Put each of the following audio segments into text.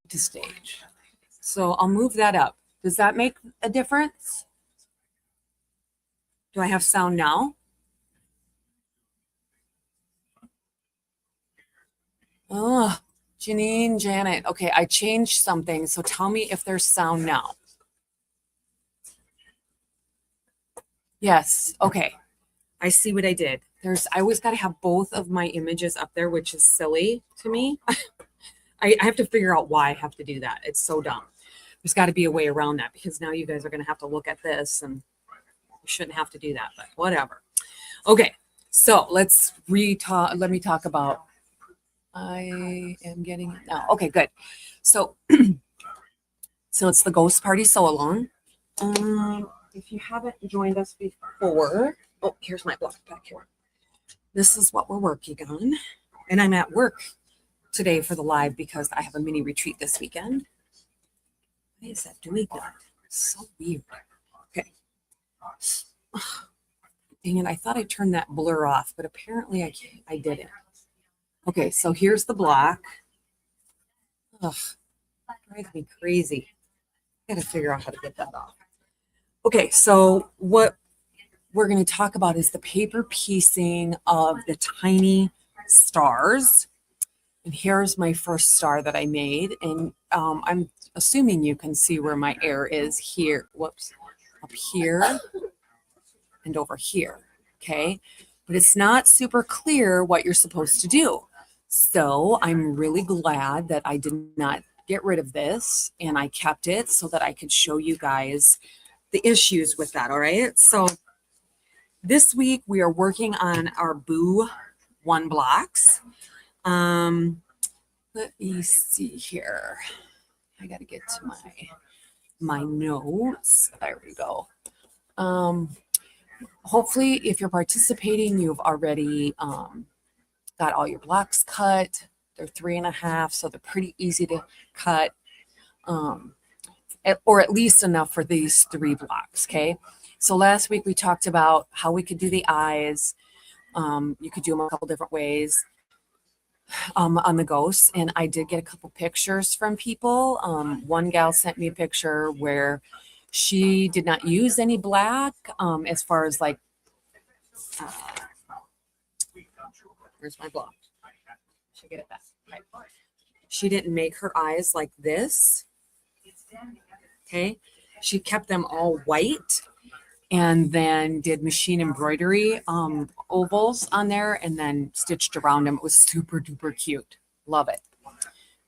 to stage. So I'll move that up. Does that make a difference? Do I have sound now? Oh, Janine, Janet. Okay, I changed something. So tell me if there's sound now. Yes. Okay. I see what I did. I always got to have both of my images up there, which is silly to me. I have to figure out why I have to do that. It's so dumb. There's got to be a way around that because now you guys are going to have to look at this and you shouldn't have to do that, but whatever. Okay. So let me talk about, I am getting it now. Okay, good. So, so it's the Ghost Party Sew Along. If you haven't joined us before, oh, here's my block back here. This is what we're working on. And I'm at work today for the live because I have a mini retreat this weekend. Why is that doing that? It's so weird. Okay. Dang it, I thought I turned that blur off, but apparently I didn't. Okay, so here's the block. Ugh, drives me crazy. I gotta figure out how to get that off. Okay, so what we're going to talk about is the paper piecing of the tiny stars. And here's my first star that I made. And I'm assuming you can see where my air is here. Whoops. Up here and over here. Okay. But it's not super clear what you're supposed to do. So I'm really glad that I did not get rid of this and I kept it so that I could show you guys the issues with that. All right. So this week we are working on our Boo 1 blocks. Let me see here. I got to get to my notes. There we go. Hopefully if you're participating, you've already got all your blocks cut. They're 3.5, so they're pretty easy to cut. Or at least enough for these 3 blocks, okay? So last week we talked about how we could do the eyes. You could do them a couple different ways on the ghosts, and I did get a couple pictures from people. One gal sent me a picture where she did not use any black as far as like, where's my block? Should get it back. Right. She didn't make her eyes like this. Okay, she kept them all white and then did machine embroidery ovals on there and then stitched around them. It was super duper cute. Love it.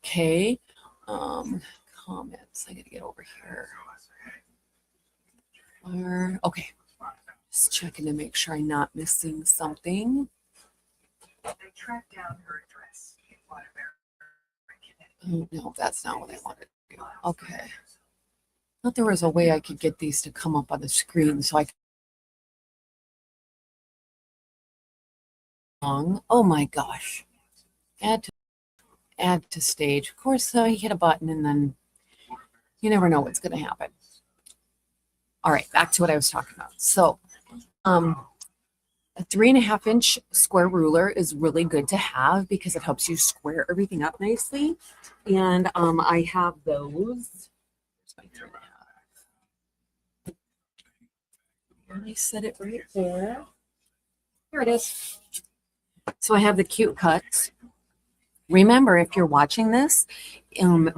Okay, comments. I gotta get over here. Okay, just checking to make sure I'm not missing something. They tracked down her address. Oh, no, that's not what I wanted to do. Okay. I thought there was a way I could get these to come up on the screen so I could. Oh my gosh. Add to stage. Of course, you hit a button and then you never know what's going to happen. All right, back to what I was talking about. So, a 3.5-inch square ruler is really good to have because it helps you square everything up nicely. And I have those. Here's my 3.5. And I set it right there. Here it is. So I have the cute cuts. Remember, if you're watching this,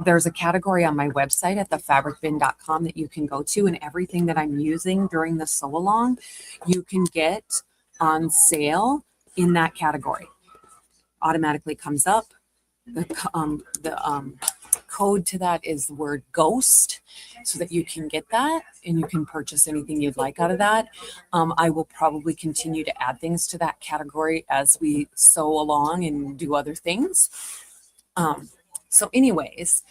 there's a category on my website at thefabricbin.com that you can go to, and everything that I'm using during the sew along, you can get on sale in that category. Automatically comes up. The code to that is the word ghost so that you can get that and you can purchase anything you'd like out of that. I will probably continue to add things to that category as we sew along and do other things. So anyways,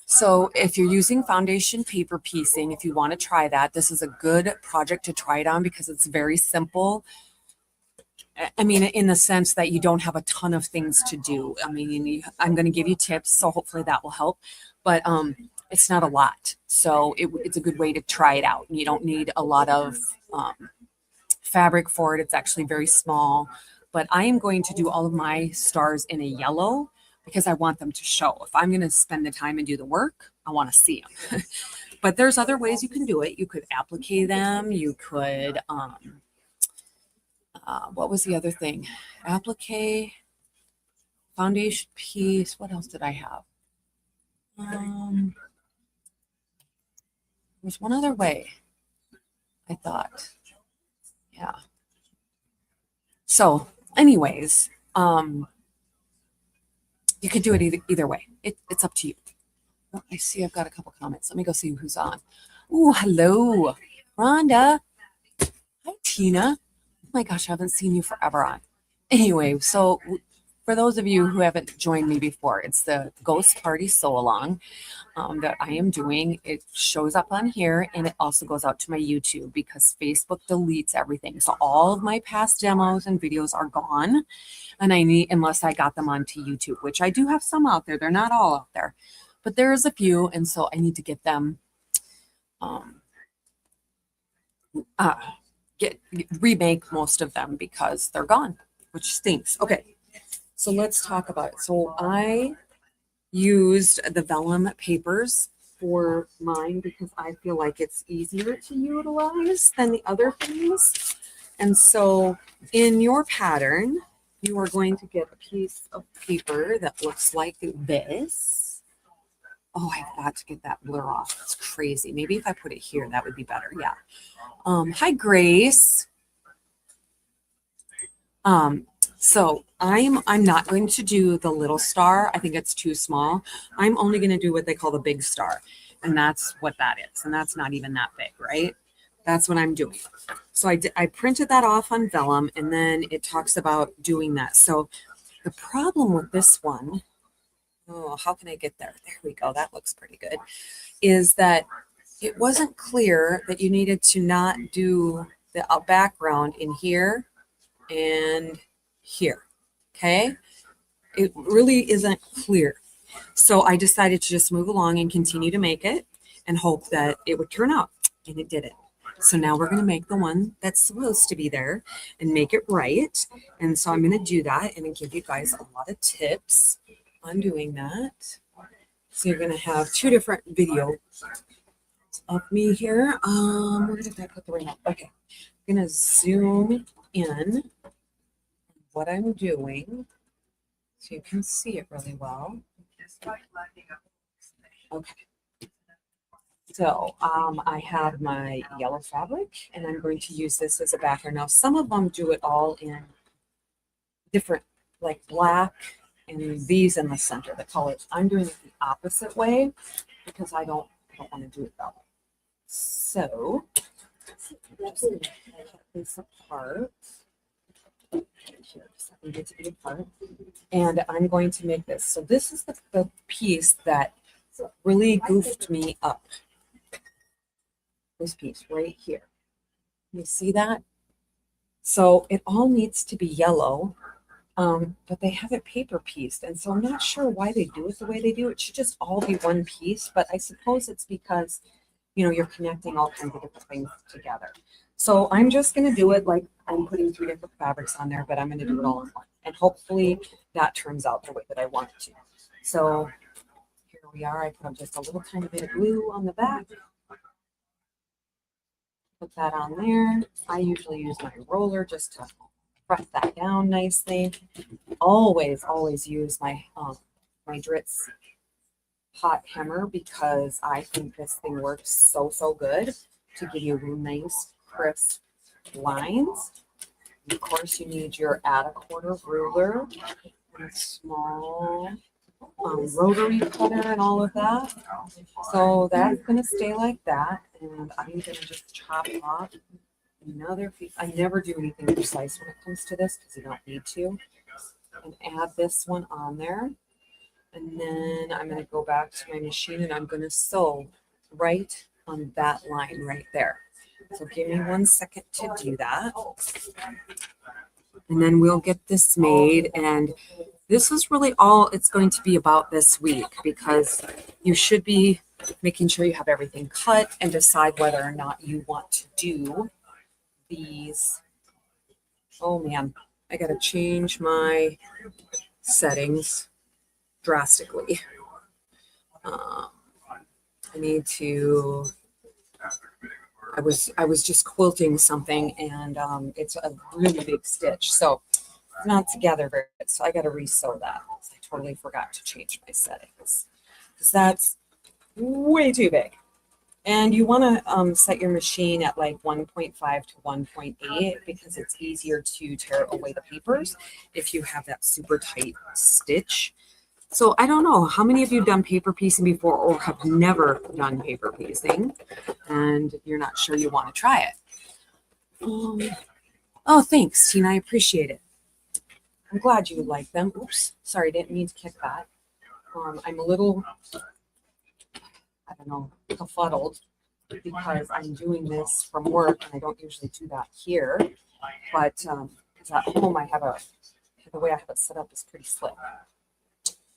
so if you're using foundation paper piecing, if you want to try that, this is a good project to try it on because it's very simple. I mean, in the sense that you don't have a ton of things to do. I mean, I'm going to give you tips, so hopefully that will help. But it's not a lot. So it's a good way to try it out. You don't need a lot of fabric for it. It's actually very small. But I am going to do all of my stars in a yellow because I want them to show. If I'm going to spend the time and do the work, I want to see them. But there's other ways you can do it. You could applique them. You could, what was the other thing? Applique, foundation piece. What else did I have? There's one other way, I thought. Yeah. So anyways, you could do it either way. It's up to you. Oh, I see I've got a couple comments. Let me go see who's on. Oh, hello, Rhonda. Hi, Tina. Oh my gosh, I haven't seen you forever on. Anyway, so for those of you who haven't joined me before, it's the Ghost Party Sew Along that I am doing. It shows up on here, and it also goes out to my YouTube because Facebook deletes everything. So all of my past demos and videos are gone, and I need, unless I got them onto YouTube, which I do have some out there. They're not all out there, but there is a few, and so I need to get them remake most of them because they're gone, which stinks. Okay, so let's talk about it. So I used the vellum papers for mine because I feel like it's easier to utilize than the other things. And so in your pattern, you are going to get a piece of paper that looks like this. Oh, I've got to get that blur off. It's crazy. Maybe if I put it here, that would be better. Yeah. Hi, Grace. So I'm not going to do the little star. I think it's too small. I'm only going to do what they call the big star. And that's what that is. And that's not even that big, right? That's what I'm doing. So I printed that off on vellum, and then it talks about doing that. So the problem with this one, oh, how can I get there? There we go. That looks pretty good. Is that it wasn't clear that you needed to not do the background in here and here. Okay. It really isn't clear. So I decided to just move along and continue to make it and hope that it would turn out, and it didn't. So now we're going to make the one that's supposed to be there and make it right. And so I'm going to do that and give you guys a lot of tips on doing that. So you're going to have two different videos of me here. Where did I put the remote? Okay. I'm going to zoom in what I'm doing so you can see it really well. Okay. So I have my yellow fabric, and I'm going to use this as a background. Now, some of them do it all in different, like black and these in the center, the colors. I'm doing it the opposite way because I don't want to do it that way. So just cut this apart. And I'm going to make this. So this is the piece that really goofed me up. This piece right here. You see that? So it all needs to be yellow, but they have it paper pieced. And so I'm not sure why they do it the way they do. It should just all be one piece, but I suppose it's because, you know, you're connecting all kinds of different things together. So I'm just going to do it like I'm putting 3 different fabrics on there, but I'm going to do it all in one. And hopefully that turns out the way that I want it to. So here we are. I put just a little tiny bit of glue on the back. Put that on there. I usually use my roller just to press that down nicely. Always use my my Dritz hot hammer because I think this thing works so good to give you nice crisp lines. And of course, you need your add a quarter ruler and small rotary cutter and all of that. So that's going to stay like that. And I'm going to just chop off another piece. I never do anything precise when it comes to this because you don't need to. And add this one on there. And then I'm going to go back to my machine and I'm going to sew right on that line right there. So give me 1 second to do that. And then we'll get this made. And this is really all it's going to be about this week because you should be making sure you have everything cut and decide whether or not you want to do these. Oh man, I got to change my settings. drastically. I need to. I was just quilting something, and it's a really big stitch, so it's not together very good. So I got to re-sew that. I totally forgot to change my settings because that's way too big. And you want to set your machine at like 1.5 to 1.8 because it's easier to tear away the papers if you have that super tight stitch. So I don't know, how many of you have done paper piecing before or have never done paper piecing and you're not sure you want to try it? Oh, thanks, Tina. I appreciate it. I'm glad you like them. Oops, sorry, didn't mean to kick that. I'm a little, I don't know, befuddled because I'm doing this from work and I don't usually do that here. But because at home I have the way I have it set up is pretty slick.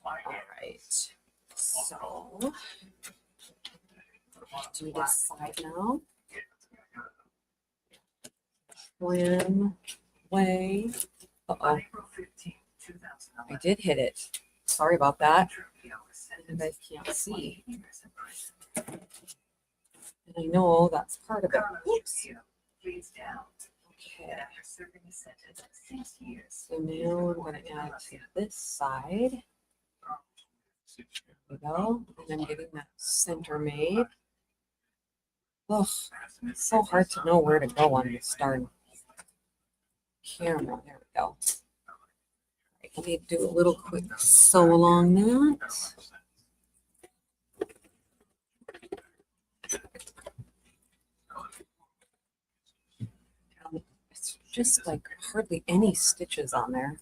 All right, so do this side now. Trim way. Uh-oh. I did hit it. Sorry about that. You guys can't see. And I know that's part of it. Oops. Okay. So now I'm going to add to this side. There we go. And I'm getting that center made. Ugh, it's so hard to know where to go on this darn camera. There we go. Let me do a little quick sew along that. It's just like hardly any stitches on there.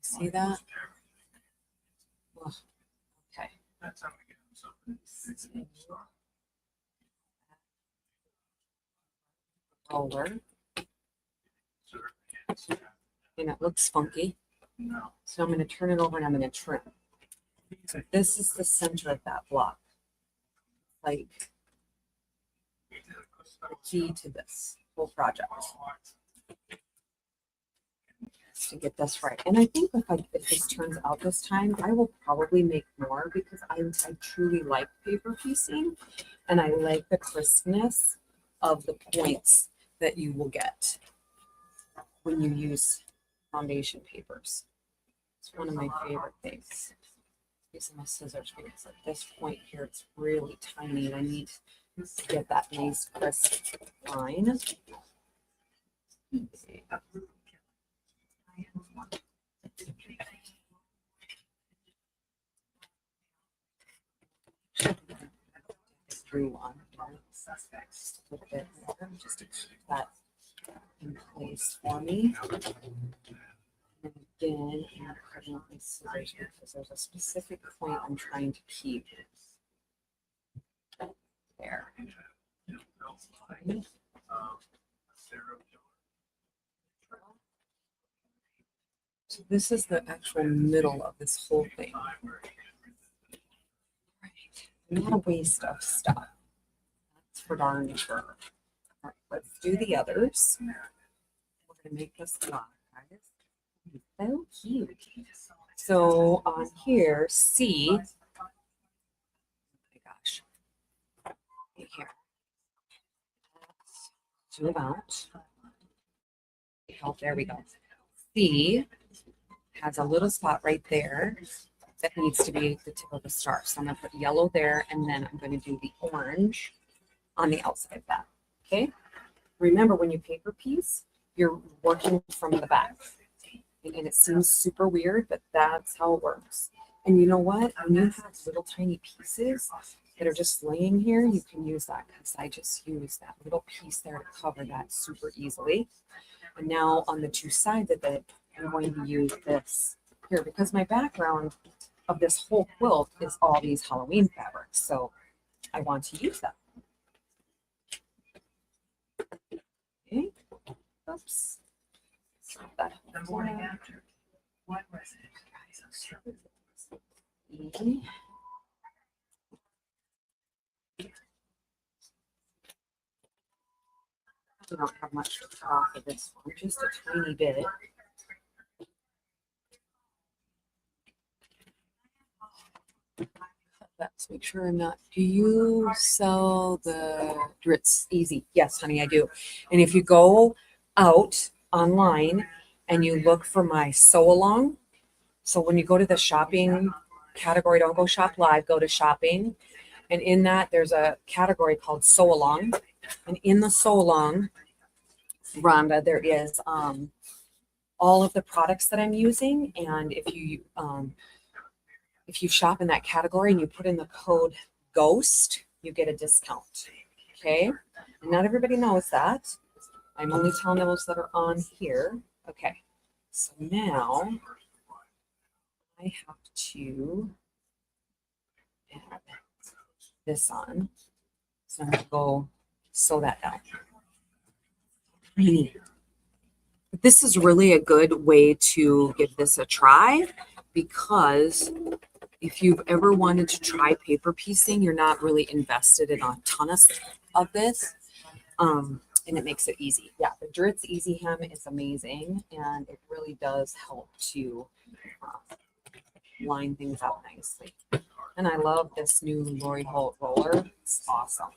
See that? Ugh. Okay. Roller. And it looks funky. So I'm going to turn it over and I'm going to trim. So this is the center of that block. Like the key to this whole project. To get this right. And I think if this turns out this time, I will probably make more because I truly like paper piecing and I like the crispness of the points that you will get when you use foundation papers. It's one of my favorite things. Using my scissors because at this point here it's really tiny and I need to get that nice crisp line. Through on just a little bit more just to keep that in place for me. And again, I'm cutting with my scissors because there's a specific point I'm trying to keep. There. Okay. So this is the actual middle of this whole thing. Right. Not a waste of stuff. That's for darn sure. All right, let's do the others. We're going to make this block, guys. So cute. So on here, C. Oh my gosh. Right here. Zoom out. Oh, there we go. C has a little spot right there that needs to be the tip of the star. So I'm going to put yellow there, and then I'm going to do the orange on the outside of that. Okay. Remember, when you paper piece, you're working from the back. And it seems super weird, but that's how it works. And you know what? When you have little tiny pieces that are just laying here, you can use that because I just used that little piece there to cover that super easily. And now on the two sides of it, I'm going to use this here because my background of this whole quilt is all these Halloween fabrics. So I want to use them. Okay. Oops. The morning after. What was it? I don't have much to cut off of this one, just a tiny bit. Let's make sure I'm not. Do you sell the Dritz Easy? Yes, honey, I do. And if you go out online and you look for my sew along, so when you go to the shopping category, don't go shop live, go to shopping. And in that, there's a category called sew along. And in the sew along, Rhonda, there is all of the products that I'm using. And if you shop in that category and you put in the code GHOST, you get a discount. Okay. And not everybody knows that. I'm only telling those that are on here. Okay. So now I have to add this on. So I'm going to go sew that down. This is really a good way to give this a try, because if you've ever wanted to try paper piecing, you're not really invested in a ton of this. And it makes it easy. Yeah, the Dritz Easy Hem is amazing, and it really does help to line things up nicely. And I love this new Lori Holt roller. It's awesome.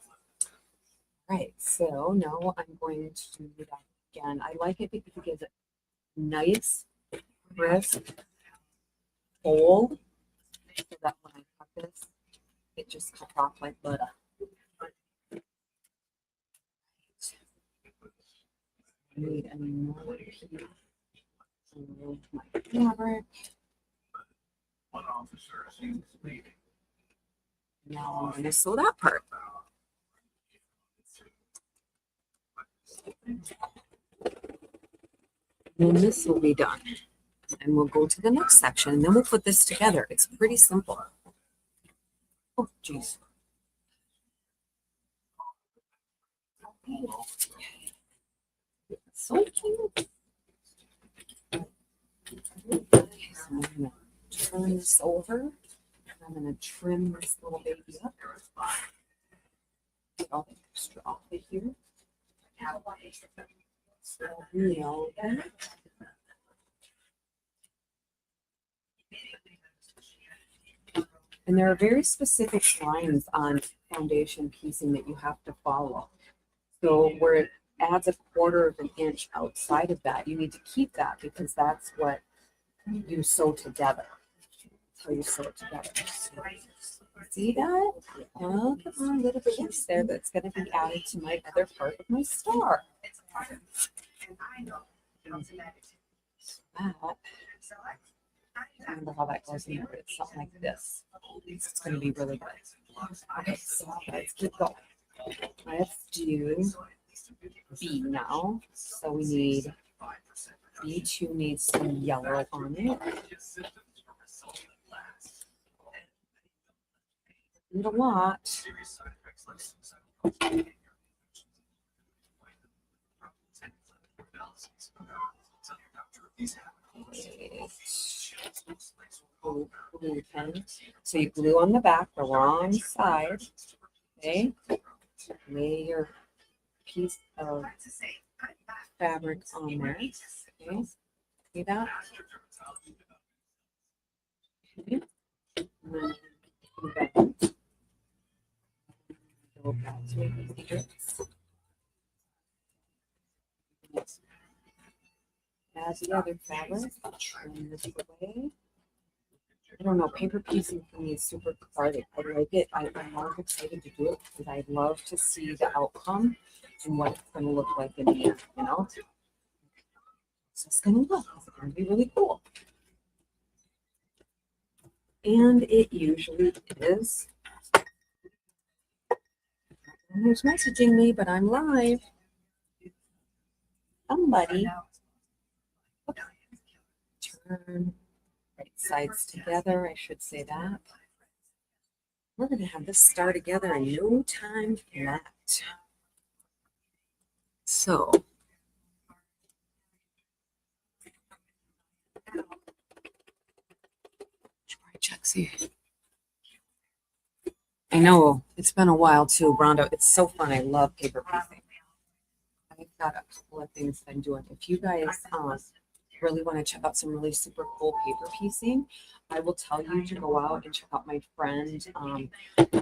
Right, so now I'm going to do that again. I like it because it gives it nice, crisp fold, so that when I cut this, it just cuts off like butter. I need another piece of my fabric. Now I'm going to sew that part. And this will be done. And we'll go to the next section, and then we'll put this together. It's pretty simple. Oh, geez. So cute. Okay, so I'm going to turn this over. I'm going to trim this little baby up. Get all the extra off of here. So now then. And there are very specific lines on foundation piecing that you have to follow. So where it adds a quarter of an inch outside of that, you need to keep that, because that's what you sew together. That's how you sew it together. So, see that? Oh, come on, a little bit there that's going to be added to my other part of my star. That. I remember how that goes in there. It's something like this. It's going to be really good. Okay, so let's keep going. I have to do B now. So we need B2 needs some yellow on it. Need a lot. So you glue on the back, the wrong side. Okay. Lay your piece of fabric on there. Okay. See that? Okay. And then go back to the Dritz. Add the other fabric, trim this away. I don't know, paper piecing for me is super cathartic. I like it. I'm more excited to do it because I love to see the outcome and what it's going to look like in the end, you know? So it's going to look. It's going to be really cool. And it usually is. And who's messaging me, but I'm live. Somebody. Turn right sides together, I should say that. We're going to have this star together in no time flat. So, I know it's been a while too, Rhonda. It's so fun. I love paper piecing. I've got a couple of things I'm doing. If you guys really want to check out some really super cool paper piecing, I will tell you to go out and check out my friend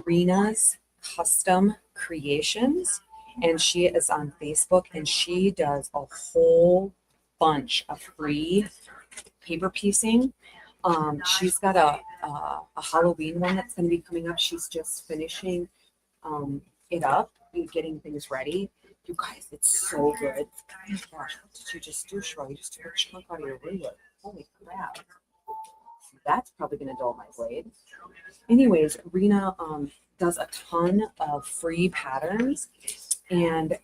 Rena's Custom Creations. And she is on Facebook and she does a whole bunch of free paper piecing. She's got a Halloween one that's going to be coming up. She's just finishing it up and getting things ready. You guys, it's so good. Oh my gosh, what did you just do, Cheryl? You just took a chunk out of your ruler. Holy crap. That's probably going to dull my blade. Anyways, Rena does a ton of free patterns, and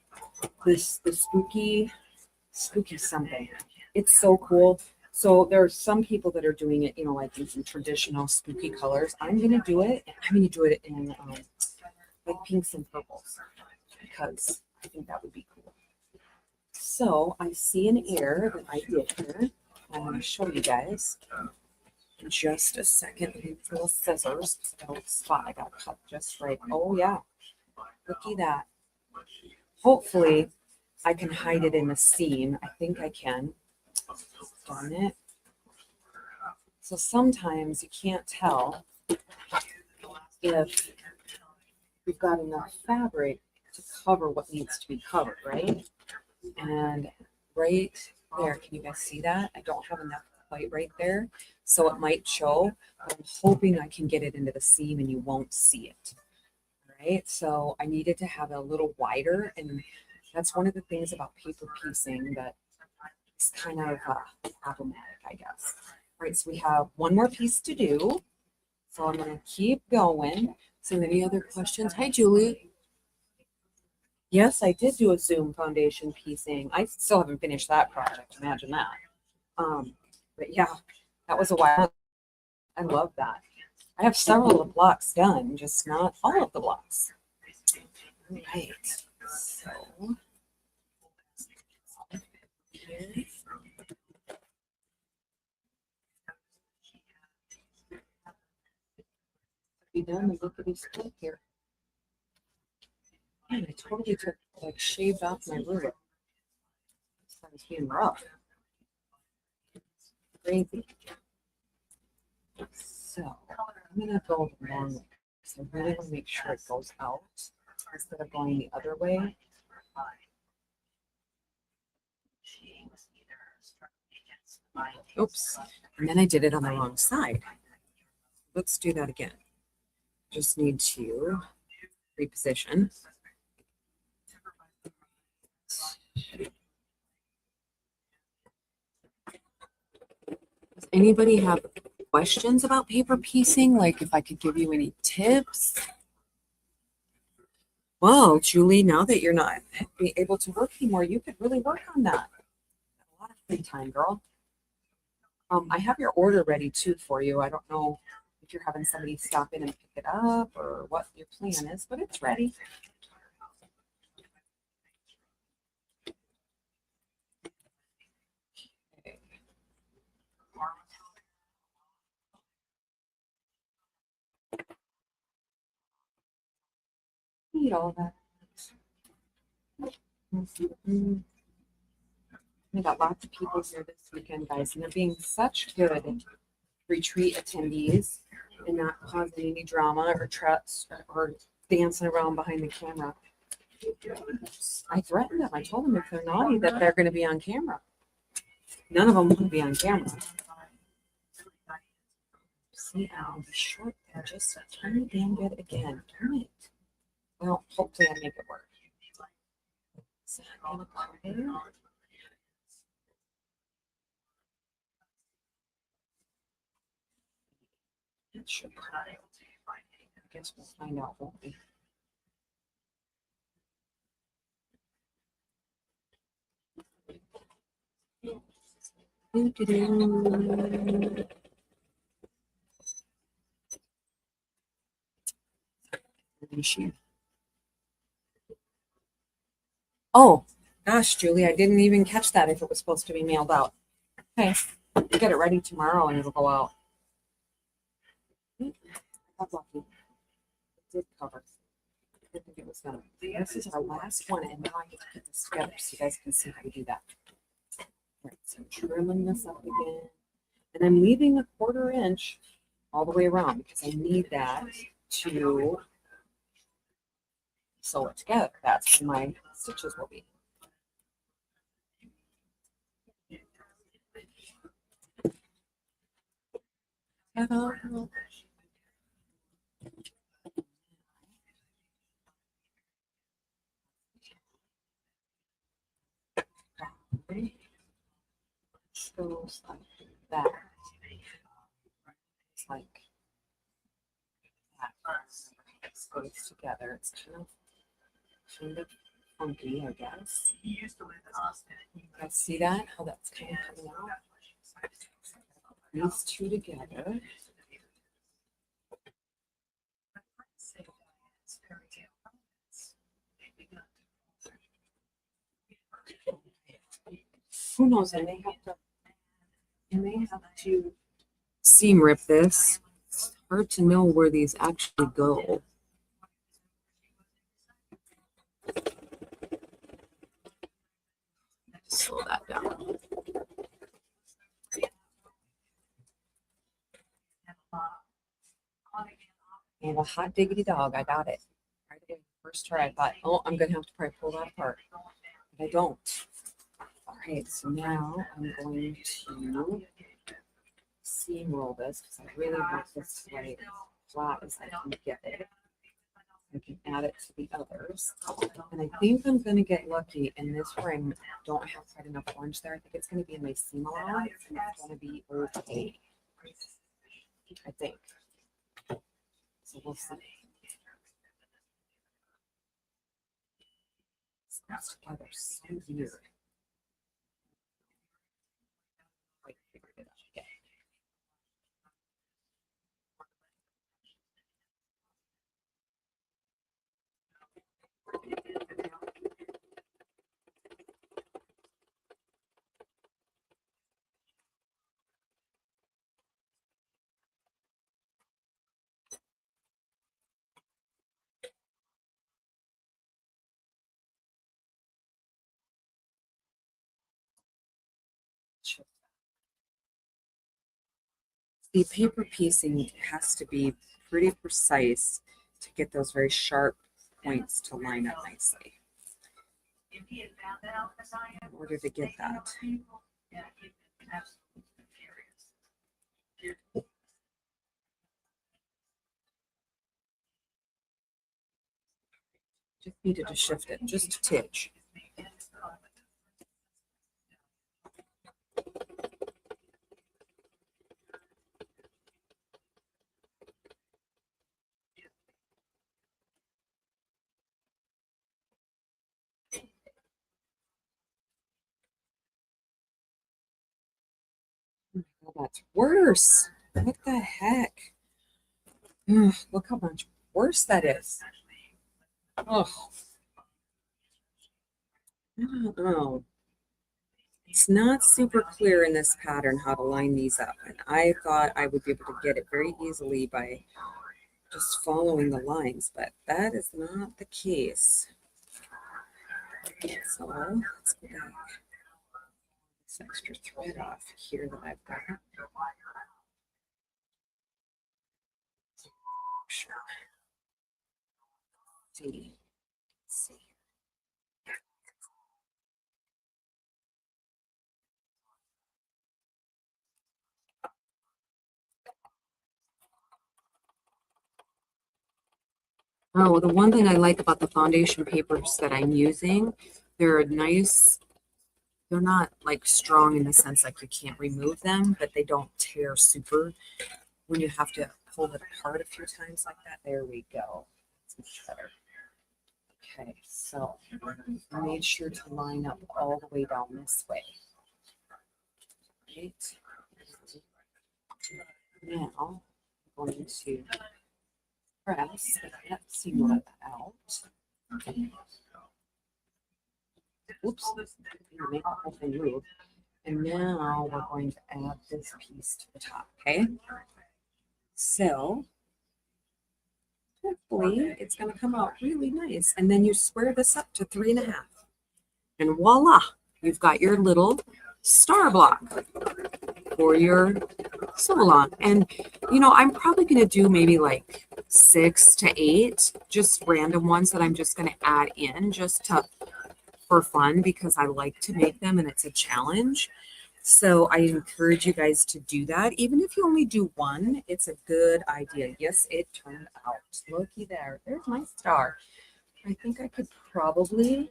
the spooky something. It's so cool. So there are some people that are doing it, like in some traditional spooky colors. I'm gonna do it. I'm gonna do it in like pinks and purples because I think that would be cool. So I see an error that I did here. I'm gonna show you guys in just a second. I need little scissors. The spot I got cut just right. Oh yeah, looky that. Hopefully I can hide it in the seam. I think I can. Darn it. So sometimes you can't tell if we've got enough fabric to cover what needs to be covered, right? And right there, can you guys see that? I don't have enough quite right there, so it might show, but I'm hoping I can get it into the seam and you won't see it. Right? So I needed to have it a little wider, and that's one of the things about paper piecing that is kind of problematic, I guess. All right, so we have one more piece to do. So I'm going to keep going. So any other questions? Hi, Julie. Yes, I did do a Zoom foundation piecing. I still haven't finished that project. Imagine that. But yeah, that was a while. I love that. I have several of the blocks done, just not all of the blocks. All right. So be done and look at this clip here. Man, I totally took shaved off my ruler. That was being rough. Crazy. So I'm gonna go the long way. So I really want to make sure it goes out instead of going the other way. Oops. And then I did it on the wrong side. Let's do that again. Just need to reposition. Does anybody have questions about paper piecing? Like if I could give you any tips? Well, Julie, now that you're not able to work anymore, you could really work on that. A lot of free time, girl. I have your order ready too for you. I don't know if you're having somebody stop in and pick it up or what your plan is, but it's ready. Okay. Need all that. We got lots of people here this weekend, guys, and they're being such good retreat attendees and not causing any drama or traps or dancing around behind the camera. I threatened them. I told them if they're naughty that they're going to be on camera. None of them want to be on camera. See, I'll be short there just a tiny damn bit again. Darn it. Well, hopefully I make it work. So I'm going to put it in. It should come. I guess we'll find out, won't we? Machine. Oh, gosh, Julie, I didn't even catch that if it was supposed to be mailed out. Okay, we'll get it ready tomorrow and it'll go out. I got lucky. It did cover. I didn't think it was gonna. This is our last one, and now I get to put this together so you guys can see how we do that. Right, so trimming this up again. And I'm leaving a 1/4 inch all the way around because I need that to sew it together. That's where my stitches will be. Ta-da. Goes like that. It's like that. It goes together. It's kind of funky, I guess. You guys see that? How that's kind of coming out? These two together. Who knows? I may have to seam rip this. It's hard to know where these actually go. Slow that down. And a hot diggity dog, I got it. Right in first try, I thought, oh, I'm gonna have to probably pull that apart. But I don't. All right, so now I'm going to seam roll this because I really want this to lay as flat as I can get it. I can add it to the others. And I think I'm going to get lucky in this where I don't have quite enough orange there. I think it's going to be in my seam allowance and it's going to be okay. I think. So we'll see. It's together so weird. I figured it out. Okay. The paper piecing has to be pretty precise to get those very sharp points to line up nicely. In order to get that. Just needed to shift it just a titch. Oh, that's worse. What the heck? Ugh, look how much worse that is. Oh, I don't know. It's not super clear in this pattern how to line these up. And I thought I would be able to get it very easily by just following the lines, but that is not the case. So let's get this extra thread off here that I've got. Sure. See. Oh, the one thing I like about the foundation papers that I'm using, they're nice. They're not like strong in the sense like you can't remove them, but they don't tear super when you have to pull it apart a few times like that. There we go. That's much better. Okay, so I made sure to line up all the way down this way. Right. Now I'm going to press that seam out. Oops, make the whole thing move. And now we're going to add this piece to the top, okay? So hopefully it's going to come out really nice. And then you square this up to 3.5. And voila, you've got your little star block for your sew along. And, you know, I'm probably going to do maybe like 6 to 8, just random ones that I'm just going to add in just to, for fun, because I like to make them and it's a challenge. So I encourage you guys to do that. Even if you only do one, it's a good idea. Yes, it turned out. Looky there. There's my star. I think I could probably,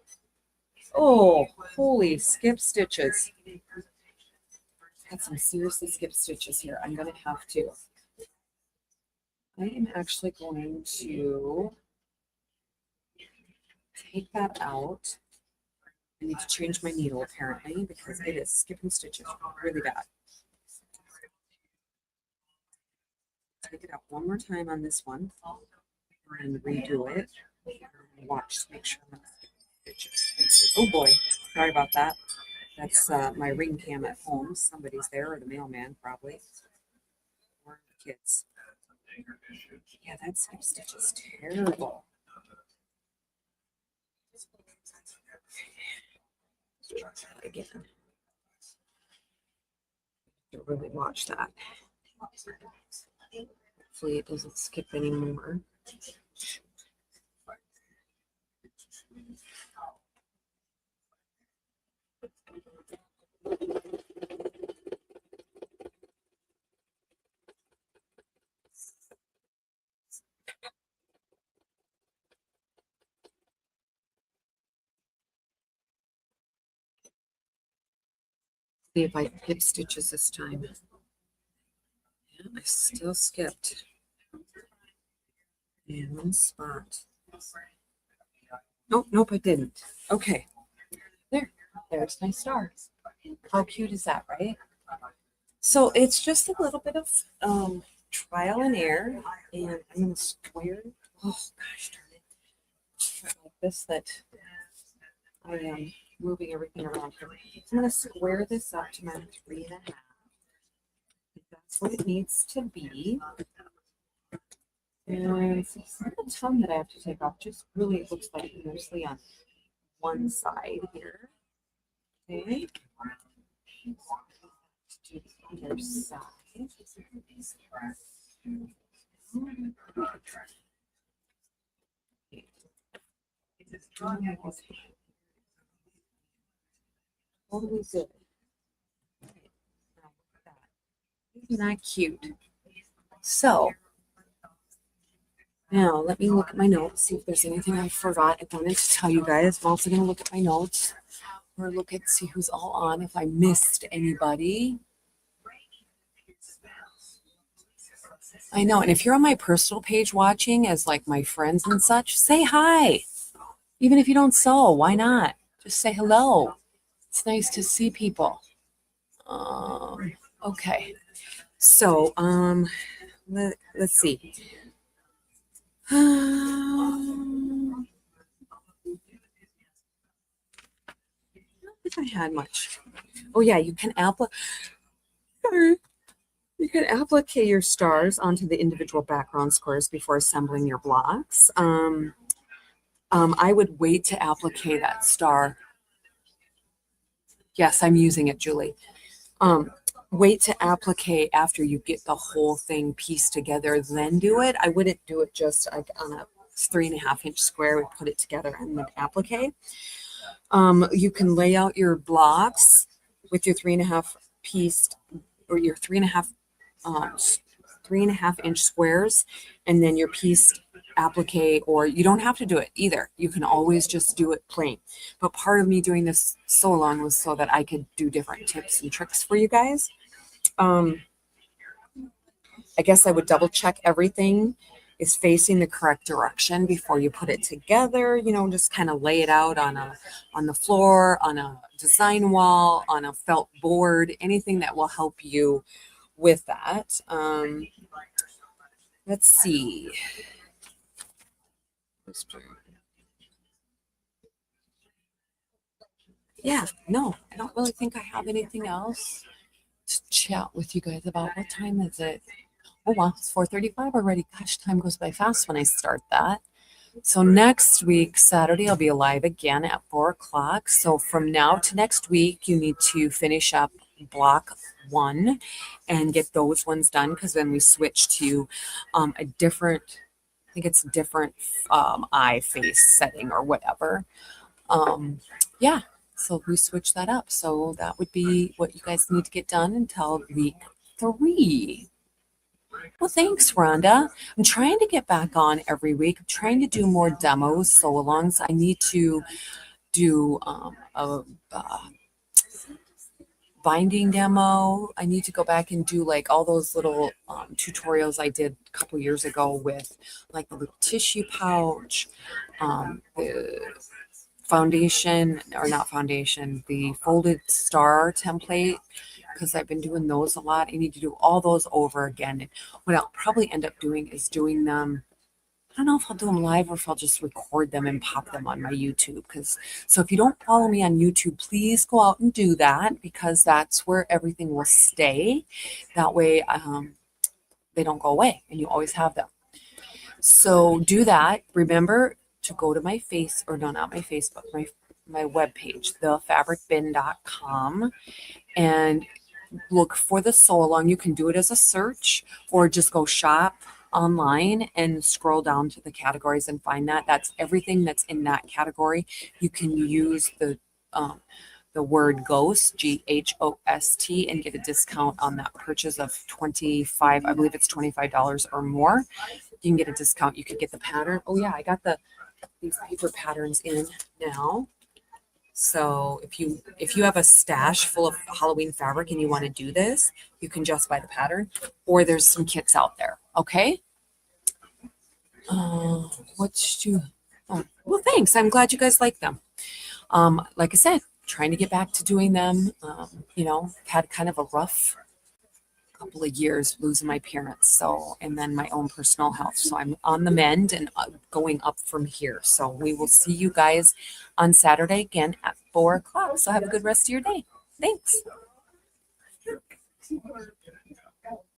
oh, holy skip stitches. Got some seriously skip stitches here. I'm going to have to. I am actually going to take that out. I need to change my needle apparently because it is skipping stitches really bad. Take it out one more time on this one and redo it. Watch to make sure I'm not skipping stitches. Oh boy, sorry about that. That's my ring cam at home. Somebody's there, or the mailman probably, or the kids. Yeah, that skip stitch is terrible. Try that again. To really watch that. Hopefully it doesn't skip anymore. See if I skip stitches this time. Yeah, I still skipped. In one spot. Nope, nope, I didn't. Okay. There's my star. How cute is that, right? So it's just a little bit of trial and error, and I'm gonna square. Oh gosh darn it! Like this that I am moving everything around here. I'm gonna square this up to my 3.5. That's what it needs to be. And it's a ton that I have to take off. Just really, it looks like mostly on one side here. Okay. To the other side. Totally good. Isn't that cute? So now let me look at my notes, see if there's anything I forgot. I wanted to tell you guys. I'm also going to look at my notes or look at see who's all on, if I missed anybody. I know. And if you're on my personal page watching as like my friends and such, say hi. Even if you don't sew, why not? Just say hello. It's nice to see people. Okay. So, let's see. I don't think I had much. Oh yeah, you can applicate your stars onto the individual background squares before assembling your blocks. I would wait to applicate that star. Yes, I'm using it, Julie. Wait to applicate after you get the whole thing pieced together, then do it. I wouldn't do it just like on a 3.5-inch square. We put it together and then applicate. You can lay out your blocks with your 3.5 pieced or your 3.5-inch squares, and then your pieced applique, or you don't have to do it either. You can always just do it plain. But part of me doing this so long was so that I could do different tips and tricks for you guys. I guess I would double check everything is facing the correct direction before you put it together. You know, just kind of lay it out on the floor, on a design wall, on a felt board, anything that will help you with that. Let's see. Yeah, no, I don't really think I have anything else to chat with you guys about. What time is it? Oh wow, it's 4:35 already. Gosh, time goes by fast when I start that. So next week, Saturday, I'll be live again at 4 o'clock. So from now to next week, you need to finish up block 1 and get those ones done, because then we switch to a different, I think it's a different eye face setting or whatever. Yeah, so we switch that up. So that would be what you guys need to get done until week 3. Well, thanks, Rhonda. I'm trying to get back on every week. I'm trying to do more demos. So, along I need to do a binding demo. I need to go back and do like all those little tutorials I did a couple years ago with like the little tissue pouch, the foundation, or not foundation, the folded star template, because I've been doing those a lot. I need to do all those over again. And what I'll probably end up doing is doing them. I don't know if I'll do them live or if I'll just record them and pop them on my YouTube. So if you don't follow me on YouTube, please go out and do that, because that's where everything will stay. That way, they don't go away and you always have them. So do that. Remember to go to my face, or no, not my Facebook, my webpage, thefabricbin.com, and look for the sew along. You can do it as a search, or just go shop online and scroll down to the categories and find that. That's everything that's in that category. You can use the word ghost, GHOST, and get a discount on that purchase of 25, I believe it's $25 or more. You can get a discount. You could get the pattern. Oh yeah, I got these paper patterns in now. So if you have a stash full of Halloween fabric and you want to do this, you can just buy the pattern, or there's some kits out there. Okay. What's you? Oh, well, thanks. I'm glad you guys like them. Like I said, trying to get back to doing them. Had kind of a rough couple of years losing my parents, so, and then my own personal health. So I'm on the mend and going up from here. So we will see you guys on Saturday again at 4 o'clock. So have a good rest of your day. Thanks.